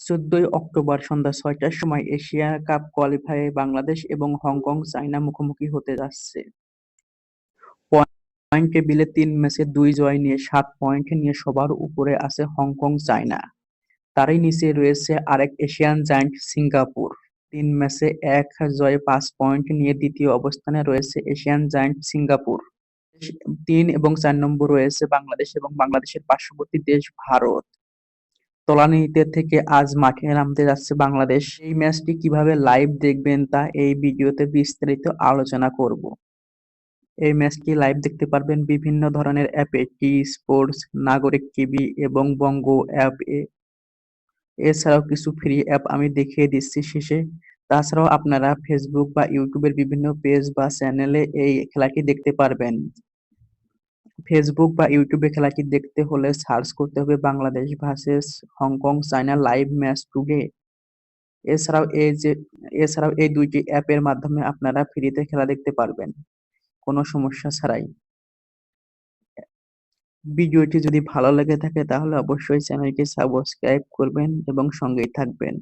১৪ই অক্টোবর সন্ধ্যা ৬টার সময় Asia cup কোয়ালিফায়ারে Bangladesh এবং হংকং চায়না মুখোমুখি হতে যাচ্ছে। পয়েন্ট টেবিলে ৩ ম্যাচে ২ জয় নিয়ে ৭ পয়েন্ট নিয়ে সবার উপরে আছে হংকং চায়না। তারই নিচে রয়েছে আরেক এশিয়ান জায়ান্ট সিঙ্গাপুর। ৩ ম্যাচে ১ জয়ে ৫ পয়েন্ট নিয়ে দ্বিতীয় অবস্থানে রয়েছে এশিয়ান জায়ান্ট সিঙ্গাপুর। ৩ এবং ৪ নম্বরে রয়েছে বাংলাদেশ এবং বাংলাদেশের পার্শ্ববর্তী দেশ ভারত। তলানিতে থেকে আজ মাঠে নামতে যাচ্ছে বাংলাদেশ। এই ম্যাচটি কিভাবে লাইভ দেখবেন তা এই ভিডিওতে বিস্তারিত আলোচনা করব। এই ম্যাচটি লাইভ দেখতে পারবেন বিভিন্ন ধরনের অ্যাপে, টি স্পোর্টস, নাগরিক টিভি এবং বঙ্গ অ্যাপে। এছাড়াও কিছু ফ্রি অ্যাপ আমি দেখিয়ে দিচ্ছি শেষে। তাছাড়াও আপনারা ফেসবুক বা ইউটিউবের বিভিন্ন পেজ বা চ্যানেলে এই খেলাটি দেখতে পারবেন। ফেসবুক বা ইউটিউবে খেলাটি দেখতে হলে সার্চ করতে হবে Bangladesh versus Hong Kong China live match today. এছাড়াও এছাড়াও এই দুইটি অ্যাপের মাধ্যমে আপনারা ফ্রিতে খেলা দেখতে পারবেন কোনো সমস্যা ছাড়াই। ভিডিওটি যদি ভালো লেগে থাকে তাহলে অবশ্যই চ্যানেলটি সাবস্ক্রাইব করবেন এবং সঙ্গেই থাকবেন।